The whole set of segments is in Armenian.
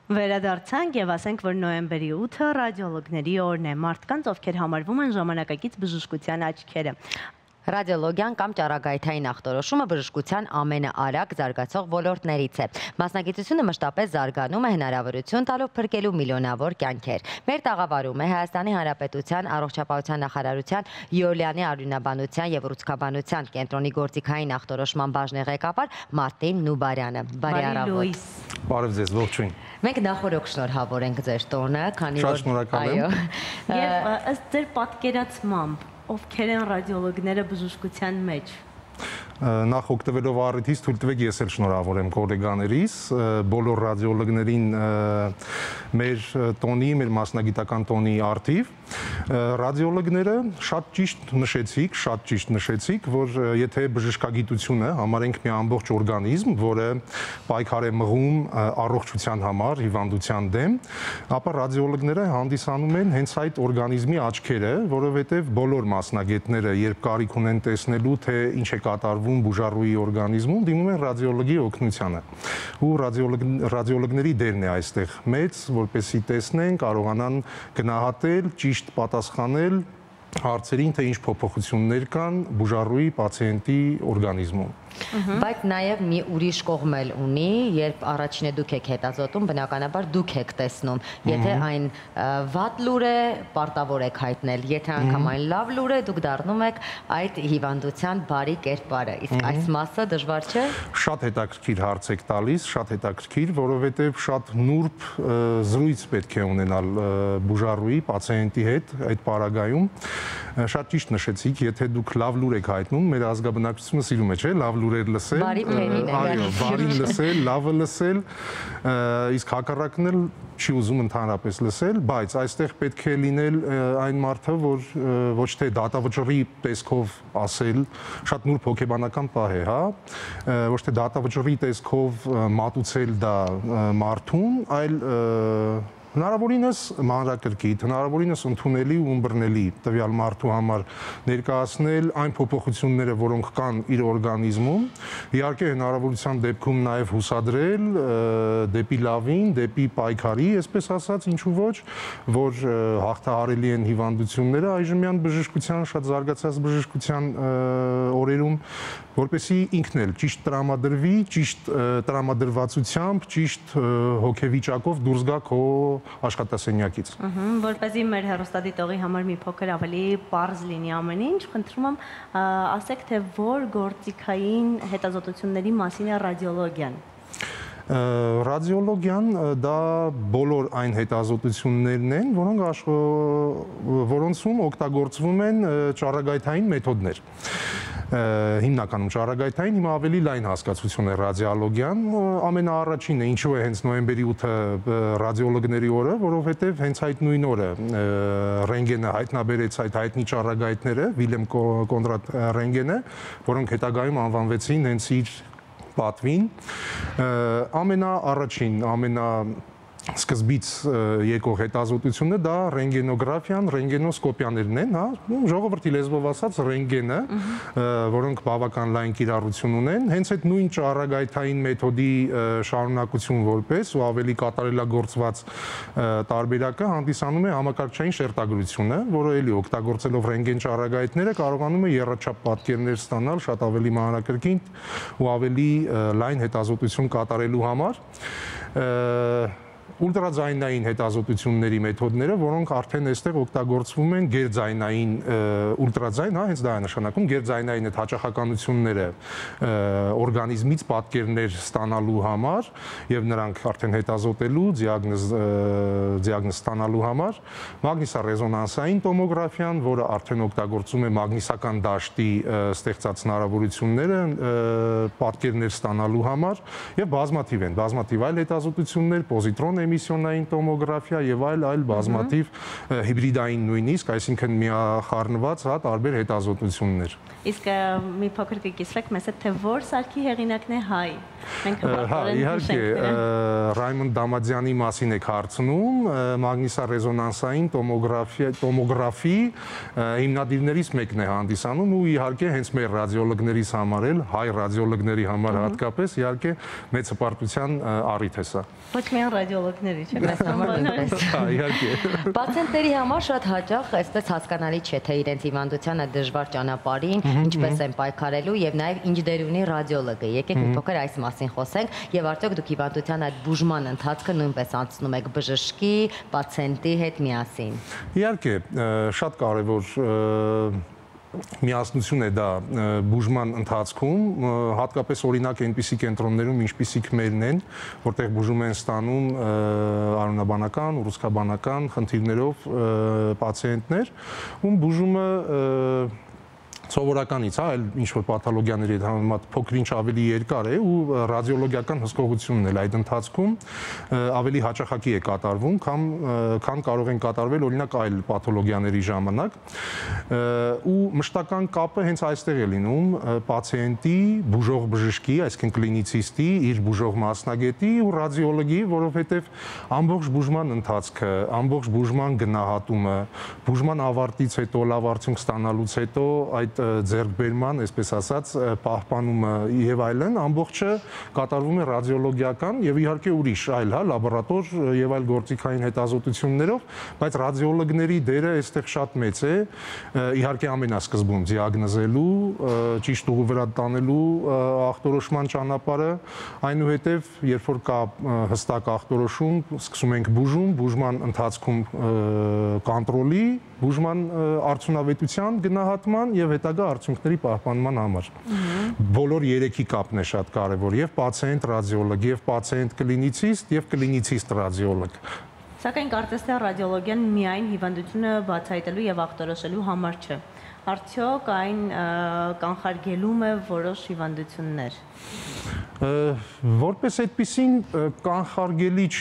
Վերադարձանք եւ ասենք, որ նոյեմբերի 8-ը ռադիոլոգների օրն է, մարդկանց, ովքեր համարվում են ժամանակակից բժշկության աչքերը։ Ռադիոլոգիան կամ ճառագայթային ախտորոշումը բժշկության ամենաարագ զարգացող ոլորտներից է։ Մասնագիտությունը մշտապես զարգանում է, հնարավորություն տալով փրկելու միլիոնավոր կյանքեր։ Մեր տաղավարում է Հայաստանի Հանրապետության առողջապահության նախարարության Յոլյանի արյունաբանության եւ ուռուցքաբանության կենտրոնի գործիքային ախտորոշման բաժնի ղեկավար Մարտին Նուբարյանը։ Բարի առավոտ։ Բարև ձեզ, ողջույն։ Մենք նախորոք շնորհավոր ենք ձեր տոնը, քանի որ շնորհակալ եմ։ Եվ ըստ ձեր պատկերացմամբ, ովքեր են ռադիոլոգները բժշկության մեջ։ Նախ օգտվելով առիթից թույլ տվեք ես էլ շնորհավորեմ գոլեգաներիս, բոլոր ռադիոլոգներին մեր տոնի, մեր մասնագիտական տոնի արդիվ։ Ռադիոլոգները շատ ճիշտ նշեցիք, որ եթե բժշկագիտությունը համարենք մի ամբողջ օրգանիզմ, որը պայքար է մղում առողջության համար, հիվանդության դեմ, ապա ռադիոլոգները հանդիսանում են հենց այդ օրգանիզմի աչքերը, որովհետև բոլոր մասնագետները, երբ կարիք ունեն տեսնելու, թե ինչ է կատարվում բուժառուի օրգանիզմում, դիմում են ռադիոլոգի օգնությանը։ Ու ռադիոլոգների դերն է այստեղ մեծ, որպեսզի տեսնեն, կարողանան գնահատել, ճիշտ պատասխանել հարցերին, թե ինչ փոփոխություններ կան բուժառուի պացիենտի օրգանիզմում։ Բայց նաև մի ուրիշ կողմ էլ ունի, երբ առաջինը դուք եք հետազոտում, բնականաբար դուք եք տեսնում։ Եթե այն վատ լուր է, պարտավոր եք հայտնել, եթե անգամ այն լավ լուր է, դուք դառնում եք այդ հիվանդության բարի կերպարը։ Իսկ այս մասը դժվար չէ։ Շատ հետաքրքիր հարց եք տալիս, շատ հետաքրքիր, որովհետև շատ նուրբ զրույց պետք է ունենալ բուժառուի, պացիենտի հետ այդ պարագայում։ Շատ ճիշտ նշեցիք, եթե դուք լավ լուր եք հայտնում, մեր ազգաբնակչությունը սիրում է, չէ՞, լավ լուրեր լսել, այո, բարին լսել, լավը լսել, իսկ հակառակն էլ չի ուզում ընդհանրապես լսել, բայց այստեղ պետք է լինել այն մարդը, որ ոչ թե դատավճռի տեսքով ասել, շատ նուրբ հոգեբանական պահ է, հա, ոչ թե դատավճռի տեսքով մատուցել դա մարդուն, այլ հնարավորինս մանրակրկիտ, հնարավորինս ընդունելի ու ըմբռնելի տվյալ մարդու համար ներկայացնել այն փոփոխությունները, որոնք կան իր օրգանիզմում, իհարկե հնարավորության դեպքում նաև հուսադրել դեպի լավին, դեպի պայքարի, այսպես ասած, ինչու ոչ, որ հաղթահարելի են հիվանդությունները այժմյան բժշկության, շատ զարգացած բժշկության օրերում, որպեսզի ինքն էլ ճիշտ տրամադրվի, ճիշտ տրամադրվածությամբ, ճիշտ հոգեվիճակով դուրս գա քո աշխատասենյակից։ Որպեսզի մեր հեռուստադիտողի համար մի փոքր ավելի պարզ լինի ամեն ինչ, խնդրում եմ ասեք, թե որ գործիքային հետազոտությունների մասին է ռադիոլոգիան։ Ռադիոլոգիան դա բոլոր այն հետազոտություններն են, որոնցում օգտագործվում են ճառագայթային մեթոդներ։ Հիմնականում ճառագայթային, հիմա ավելի լայն հասկացություն է ռադիոլոգիան, ամենաառաջինը, ինչու է հենց նոյեմբերի 8-ը ռադիոլոգների օրը, որովհետև հենց այդ նույն օրը ռենտգենը հայտնաբերեց այդ հայտնի ճառագայթները, Վիլյամ Կոնրադ ռենտգենը, որոնք հետագայում անվանվեցին հենց իր պատվին, ամենաառաջին, սկզբից եկող հետազոտությունը դա ռենտգենոգրաֆիան, ռենտգենոսկոպիաներն են, հա, ժողովրդի լեզվով ասած ռենտգենը, որոնք բավական լայն կիրառություն ունեն, հենց այդ նույն ճառագայթային մեթոդի շարունակություն որպես ու ավելի կատարելագործված տարբերակը հանդիսանում է համակարգչային շերտագրությունը, որը էլի օգտագործելով ռենտգեն ճառագայթները կարողանում է եռաչափ պատկերներ ստանալ շատ ավելի մանրակրկիտ ու ավելի լայն հետազոտություն կատարելու համար։ Ուլտրաձայնային հետազոտությունների մեթոդները, որոնք արդեն այստեղ օգտագործվում են գերձայնային ուլտրաձայն, հա, հենց դա է նշանակում, գերձայնային այդ հաճախականությունները օրգանիզմից պատկերներ ստանալու համար եւ նրանք արդեն հետազոտելու, դիագնոզ ստանալու համար, մագնիսառեզոնանսային տոմոգրաֆիան, որը արդեն օգտագործում է մագնիսական դաշտի ստեղծած հնարավորությունները պատկերներ ստանալու համար եւ բազմաթիվ այլ հետազոտություններ, պոզիտրոն էմիսիոնային տոմոգրաֆիա եւ այլ բազմաթիվ հիբրիդային նույնիսկ, այսինքն միախառնված հա տարբեր հետազոտություններ։ Իսկ մի փոքր կկիսվեք մեզ հետ, թե որ սարքի հեղինակն է հայ։ Հա, իհարկե, Ռայմոնդ Դամադյանի մասին եք հարցնում, մագնիսառեզոնանսային տոմոգրաֆի հիմնադիրներից մեկն է հանդիսանում ու իհարկե հենց մեր ռադիոլոգներից համար էլ, հայ ռադիոլոգների համար հատկապես, իհարկե մեծ հպարտության առիթ է սա։ Ոչ միայն ռադիոլոգ գիտակների չէ՞։ Մեզ համար նույնպես։ Իհարկե։ Պացիենտների համար շատ հաճախ այսպես հասկանալի չէ, թե իրենց հիվանդությանը դժվար ճանապարհին ինչպես են պայքարելու եւ նաեւ ինչ դեր ունի ռադիոլոգը։ Եկեք մի փոքր այս մասին խոսենք եւ արդյոք դուք հիվանդության այդ բուժման ընթացքը նույնպես անցնում եք բժշկի, պացիենտի հետ միասին։ Իհարկե, շատ կարևոր միասնություն է դա բուժման ընթացքում, հատկապես օրինակ այնպիսի կենտրոններում, ինչպիսիք մերն են, որտեղ բուժում են ստանում արյունաբանական, ուռուցքաբանական խնդիրներով պացիենտներ, ում բուժումը սովորականից, այլ ինչ-որ պաթոլոգիաների հետ համեմատ փոքր-ինչ ավելի երկար է ու ռադիոլոգիական հսկողությունն էլ այդ ընթացքում ավելի հաճախակի է կատարվում, քան կարող են կատարվել օրինակ այլ պաթոլոգիաների ժամանակ ու մշտական կապը հենց այստեղ է լինում պացիենտի, բուժող բժշկի, այսինքն կլինիցիստի, իր բուժող մասնագետի ու ռադիոլոգի, որովհետև ամբողջ բուժման ընթացքը, ամբողջ բուժման գնահատումը, բուժման ավարտից հետո, լավ արդյունք ստանալուց հետո այդ ձեռքբերման, այսպես ասած, պահպանումը եւ այլն, ամբողջը կատարվում է ռադիոլոգիական եւ իհարկե ուրիշ այլ, լաբորատոր եւ այլ գործիքային հետազոտություններով, բայց ռադիոլոգների դերը այստեղ շատ մեծ է, իհարկե ամենասկզբում դիագնոզելու, ճիշտ ուղու վրա տանելու ախտորոշման ճանապարհը, այնուհետեւ երբ որ կա հստակ ախտորոշում, սկսում ենք բուժում, բուժման ընթացքում կոնտրոլի, բուժման արդյունավետության գնահատման եւ հետագա արդյունքների պահպանման համար։ Բոլոր երեքի կապն է շատ կարևոր, եւ պացիենտ ռադիոլոգ, եւ պացիենտ կլինիցիստ, եւ կլինիցիստ ռադիոլոգ։ Սակայն կարծես թե ռադիոլոգիան միայն հիվանդությունը բացահայտելու եւ ախտորոշելու համար չէ։ Արդյոք այն կանխարգելում է որոշ հիվանդություններ։ Որպես այդպիսին կանխարգելիչ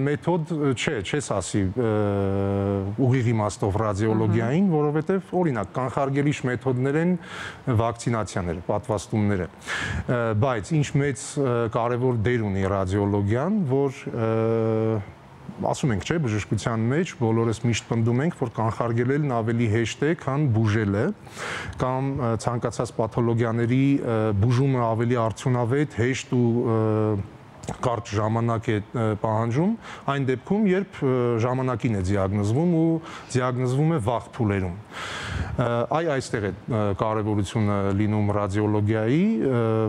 մեթոդ չէ, չես ասի ուղիղ իմաստով ռադիոլոգիային, որովհետև օրինակ կանխարգելիչ մեթոդներ են վակցինացիաները, պատվաստումները, բայց ինչ մեծ կարևոր դեր ունի ռադիոլոգիան, որ ասում ենք, չէ, բժշկության մեջ բոլորս միշտ պնդում ենք, որ կանխարգելելն ավելի հեշտ է, քան բուժելը, կամ ցանկացած պաթոլոգիաների բուժումը ավելի արդյունավետ, հեշտ ու կարճ ժամանակ է պահանջում, այն դեպքում, երբ ժամանակին է դիագնոզվում ու դիագնոզվում է վաղ փուլերում։ Այստեղ է կարևորությունը լինում ռադիոլոգիայի,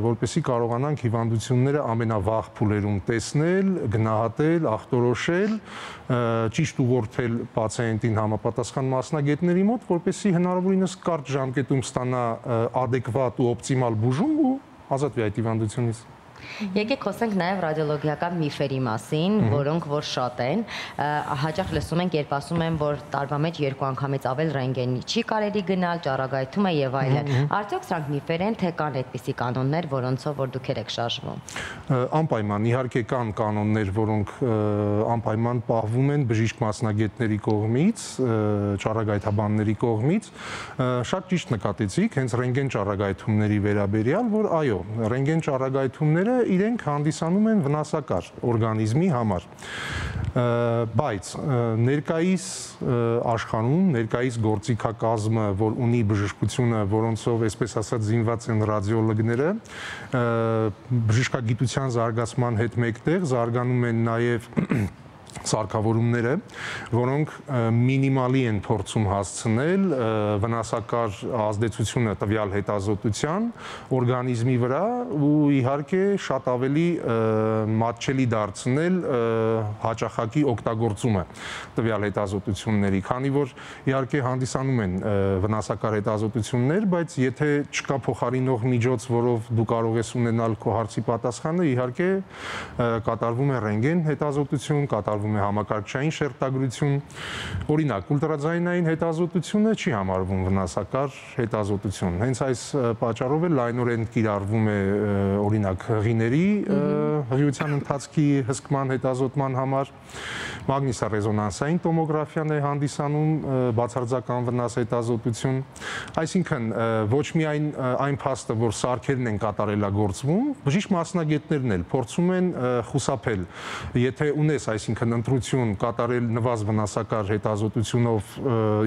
որպեսզի կարողանանք հիվանդությունները ամենավաղ փուլերում տեսնել, գնահատել, ախտորոշել, ճիշտ ուղղորդել պացիենտին համապատասխան մասնագետների մոտ, որպեսզի հնարավորինս կարճ ժամկետում ստանա adekvat ու օպտիմալ բուժում ու ազատվի այդ հիվանդությունից։ Եկեք խոսենք նաև ռադիոլոգիական միֆերի մասին, որոնք որ շատ են, հաճախ լսում ենք, երբ ասում են, որ տարվա մեջ 2 անգամից ավել ռենտգենի չի կարելի գնալ, ճառագայթում է եւ այլն։ Արդյոք սրանք միֆեր են, թե կան այդպիսի կանոններ, որոնցով որ դուք եք շարժվում։ Անպայման, իհարկե կան կանոններ, որոնք անպայման պահվում են բժիշկ մասնագետների կողմից, ճառագայթաբանների կողմից։ Շատ ճիշտ նկատեցիք, հենց ռենտգեն ճառագայթումների վերաբերյալ, որ այո, ռենտգեն ճառագայթումները իրենք հանդիսանում են վնասակար օրգանիզմի համար, բայց ներկայիս աշխարհում, ներկայիս գործիքակազմը, որ ունի բժշկությունը, որոնցով այսպես ասած զինված են ռադիոլոգները, բժշկագիտության զարգացման հետ մեկտեղ զարգանում են նաև սարքավորումները, որոնք մինիմալի են փորձում հասցնել վնասակար ազդեցությունը տվյալ հետազոտության օրգանիզմի վրա ու իհարկե շատ ավելի մատչելի դարձնել հաճախակի օգտագործումը տվյալ հետազոտությունների, քանի որ իհարկե հանդիսանում են վնասակար հետազոտություններ, բայց եթե չկա փոխարինող միջոց, որով դու կարող ես ունենալ քո հարցի պատասխանը, իհարկե կատարվում է ռենտգեն հետազոտություն, կատարվում է համակարգչային շերտագրություն, օրինակ ուլտրաձայնային հետազոտությունը չի համարվում վնասակար հետազոտություն։ Հենց այս պատճառով էլ լայնորեն կիրառվում է օրինակ հղիների հղիության ընթացքի հսկման հետազոտման համար, մագնիսառեզոնանսային տոմոգրաֆիան է հանդիսանում բացարձական վնաս հետազոտություն, այսինքն ոչ միայն այն փաստը, որ սարքերն են կատարելագործվում, բժիշկ մասնագետներն էլ փորձում են խուսափել, եթե ունես, այսինքն ընտրություն կատարել նվազ վնասակար հետազոտությունով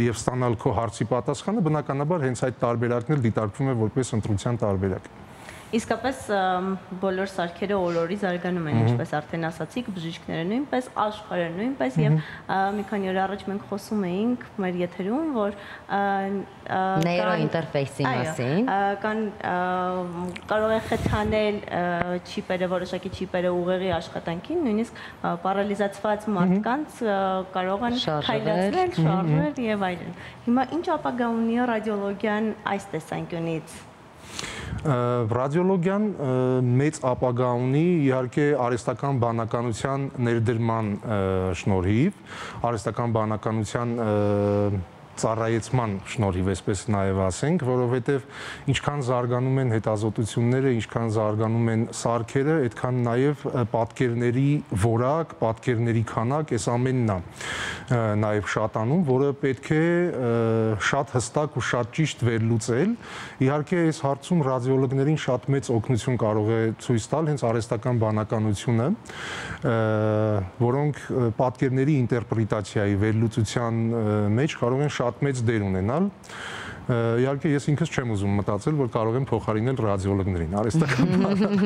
եւ ստանալ քո հարցի պատասխանը, բնականաբար հենց այդ տարբերակն էլ դիտարկվում է որպես ընտրության տարբերակ։ Իսկապես բոլոր սարքերը օր-օրի զարգանում են, ինչպես արդեն ասացիք, բժիշկները նույնպես, աշխարհը նույնպես եւ մի քանի օր առաջ մենք խոսում էինք մեր եթերում, որ նեյրոինտերֆեյսի մասին կարող է խթանել չիպերը, որոշակի չիպերը ուղեղի աշխատանքին, նույնիսկ պարալիզացված մարդկանց կարող են քայլացնել, շարժվել եւ այլն։ Հիմա ինչ ապագա ունի ռադիոլոգիան այս տեսանկյունից։ Ռադիոլոգիան մեծ ապագա ունի իհարկե արհեստական բանականության ներդրման շնորհիվ, արհեստական բանականության ծառայեցման շնորհիվ, այսպես նաև ասենք, որովհետև ինչքան զարգանում են հետազոտությունները, ինչքան զարգանում են սարքերը, այդքան նաև պատկերների որակ, պատկերների քանակ, այս ամենն է նաև շատանում, որը պետք է շատ հստակ ու շատ ճիշտ վերլուծել։ Իհարկե, այս հարցում ռադիոլոգներին շատ մեծ օգնություն կարող է ցույց տալ հենց արհեստական բանականությունը, որոնք պատկերների ինտերպրետացիայի վերլուծության մեջ կարող են շատ մեծ դեր ունենալ։ Իհարկե ես ինքս չեմ ուզում մտածել, որ կարող եմ փոխարինել ռադիոլոգներին, արհեստական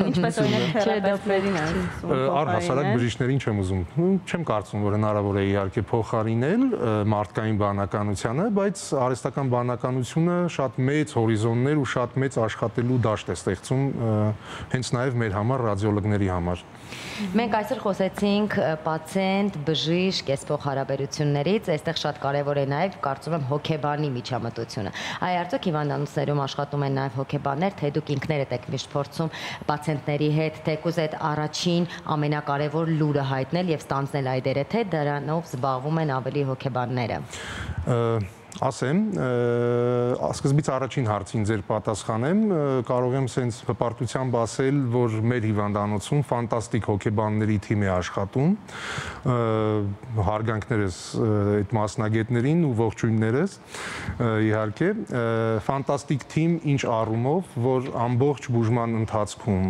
ինչպես օրինակ թերապևտներին առհասարակ բժիշկներին չեմ ուզում։ Չեմ կարծում, որ հնարավոր է իհարկե փոխարինել մարդկային բանականությանը, բայց արհեստական բանականությունը շատ մեծ հորիզոններ ու շատ մեծ աշխատելու դաշտ է ստեղծում հենց նաև մեր համար ռադիոլոգների համար։ Մենք այսօր խոսեցինք պացիենտ, բժիշկ, այսպող հարաբերություններից, այստեղ շատ կարևոր է նաև կարծում եմ հոգեբանի միջամտությունը։ Այ արդյոք հիվանդանոցներում աշխատում են նաև հոգեբաններ, թե դուք ինքներդ եք միշտ փորձում պացիենտների հետ թեկուզ այդ առաջին ամենակարևոր լուրը հայտնել եւ ստանձնել այդերը, թե դրանով զբաղվում են ավելի հոգեբանները։ Ասեմ, սկզբից առաջին հարցին ձեր պատասխանեմ, կարող եմ սենց հպարտությամբ ասել, որ մեր հիվանդանոցում ֆանտաստիկ հոգեբանների թիմ է աշխատում, հարգանքներս այդ մասնագետներին ու ողջույններս, իհարկե, ֆանտաստիկ թիմ ինչ առումով, որ ամբողջ բուժման ընթացքում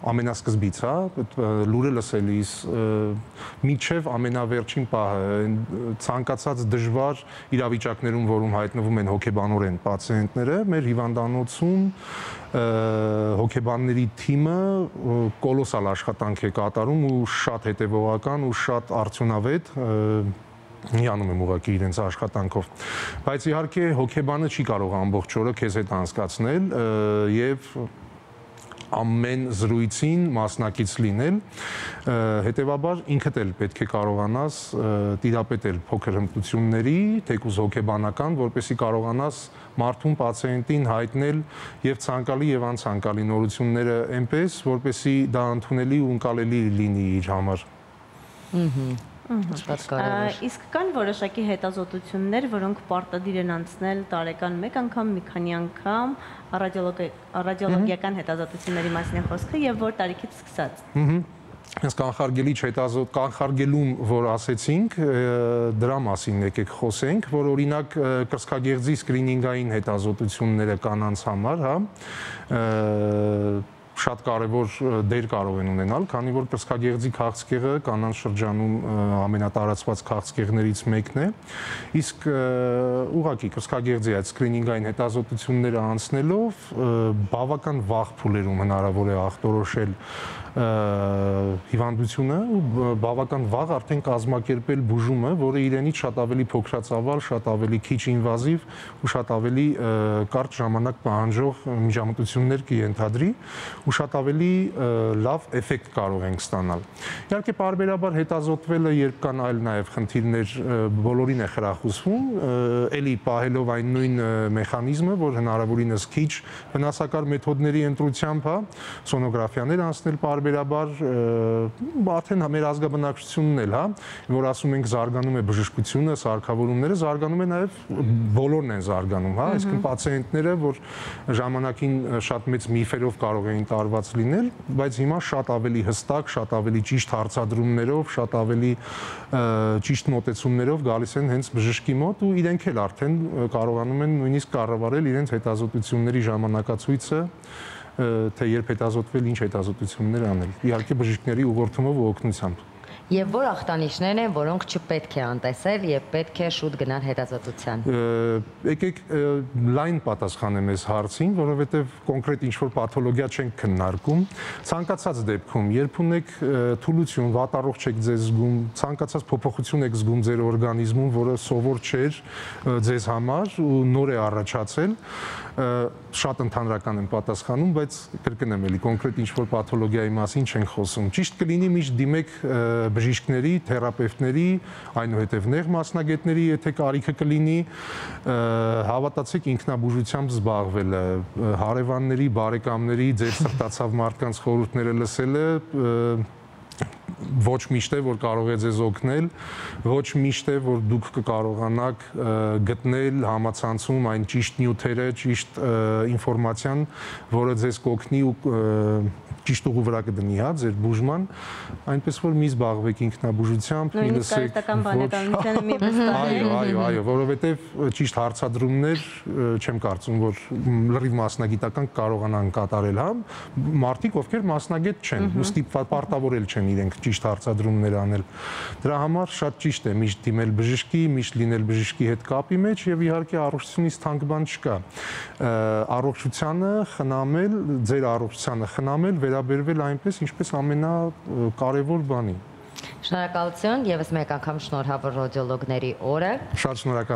ամենասկզբից, լուրը լսելիս, մինչև ամենավերջին պահը, ցանկացած դժվար իրավիճակներում, որում հայտնվում են հոգեբանորեն պացիենտները, մեր հիվանդանոցում հոգեբանների թիմը կոլոսալ աշխատանք է կատարում ու շատ հետևողական ու շատ արդյունավետ միանում եմ ուղղակի իրենց աշխատանքով, բայց իհարկե հոգեբանը չի կարող ամբողջ օրը քեզ հետ անցկացնել եւ ամեն զրույցին մասնակից լինել, հետևաբար ինքդ էլ պետք է կարողանաս տիրապետել փոքր հմտությունների, թեկուզ հոգեբանական, որպեսզի կարողանաս մարդուն, պացիենտին հայտնել եւ ցանկալի եւ անցանկալի նորությունները այնպես, որպեսզի դա ընդունելի ու ընկալելի լինի իր համար։ Իսկ կան որոշակի հետազոտություններ, որոնք պարտադիր են անցնել տարեկան մեկ անգամ, մի քանի անգամ ռադիոլոգիական հետազոտությունների մասին է խոսքը եւ որ տարիքից սկսած։ Հենց կանխարգելում, որ ասեցինք, դրա մասին եկեք խոսենք, որ օրինակ կրծքագեղձի սկրինինգային հետազոտությունները կանանց համար, շատ կարևոր դեր կարող են ունենալ, քանի որ կրծքագեղձի քաղցկեղը կանանց շրջանում ամենատարածված քաղցկեղներից մեկն է, իսկ ուղղակի կրծքագեղձի այդ սկրինինգային հետազոտությունները անցնելով բավական վաղ փուլերում հնարավոր է ախտորոշել հիվանդությունը ու բավական վաղ արդեն կազմակերպել բուժումը, որը իրենից շատ ավելի փոքրացավալ, շատ ավելի քիչ ինվազիվ ու շատ ավելի կարճ ժամանակ պահանջող միջամտություններ կենթադրի ու շատ ավելի լավ էֆեկտ կարող ենք ստանալ։ Իհարկե պարբերաբար հետազոտվելը, երբ կան այլ նաև խնդիրներ, բոլորին է խրախուսվում, էլի պահելով այն նույն մեխանիզմը, որ հնարավորինս քիչ վնասակար մեթոդների ընտրությամբ, սոնոգրաֆիաներ անցնել պարբերաբար, արդեն մեր ազգաբնակչությունն էլ, որ ասում ենք զարգանում է բժշկությունը, սարքավորումները, զարգանում է նաև բոլորն են զարգանում, այսինքն պացիենտները, որ ժամանակին շատ մեծ միֆերով կարող էին տարված լինել, բայց հիմա շատ ավելի հստակ, շատ ավելի ճիշտ հարցադրումներով, շատ ավելի ճիշտ մոտեցումներով գալիս են հենց բժշկի մոտ ու իրենք էլ արդեն կարողանում են նույնիսկ կառավարել իրենց հետազոտությունների ժամանակացույցը, թե երբ հետազոտվել, ինչ հետազոտություններ անել։ Իհարկե բժիշկների ուղղորդումով ու օգնությամբ։ Եվ որ ախտանիշներն են, որոնք չպետք է անտեսել եւ պետք է շուտ գնալ հետազոտության։ Եկեք լայն պատասխանեմ այս հարցին, որովհետեւ կոնկրետ ինչ-որ պաթոլոգիա չենք քննարկում։ Ցանկացած դեպքում, երբ ունեք թուլություն, վատառողջ եք ձեզ զգում, ցանկացած փոփոխություն եք զգում ձեր օրգանիզմում, որը սովոր չէր ձեզ համար ու նոր է առաջացել, շատ ընդհանրական եմ պատասխանում, բայց կրկնեմ էլի կոնկրետ ինչ-որ պաթոլոգիայի մասին չենք խոսում։ Ճիշտ կլինի միշտ դիմեք բժիշկների, թերապևտների, այնուհետև նեղ մասնագետների, եթե կարիքը կլինի, հավատացեք ինքնաբուժությամբ զբաղվելը, հարևանների, բարեկամների, ձեր սրտացավ մարդկանց խորհուրդները լսելը ոչ միշտ է, որ կարող է ձեզ օգնել, ոչ միշտ է, որ դուք կկարողանաք գտնել համացանցում այն ճիշտ նյութերը, ճիշտ ինֆորմացիան, որը ձեզ կօգնի ու ճիշտ ուղու վրա կդնի, հա, ձեր բուժման, այնպես որ մի զբաղվեք ինքնաբուժությամբ, մի լսեք, այո, որովհետև ճիշտ հարցադրումներ չեմ կարծում, որ լրիվ մասնագիտական կարողանան կատարել, հա, մարդիկ, ովքեր մասնագետ չեն, ուստի պարտավորել չեն իրենք ճիշտ հարցադրումներ անել։ Դրա համար շատ ճիշտ է միշտ դիմել բժշկի, միշտ լինել բժշկի հետ կապի մեջ եւ իհարկե առողջությունից թանկ բան չկա։ Առողջությանը խնամել, ձեր առողջությանը խնամել, վերաբերվել այնպես, ինչպես ամենակարևոր բանի։ Շնորհակալություն, եւս մեկ անգամ շնորհավոր ռադիոլոգների օրը։ Շատ շնորհակալ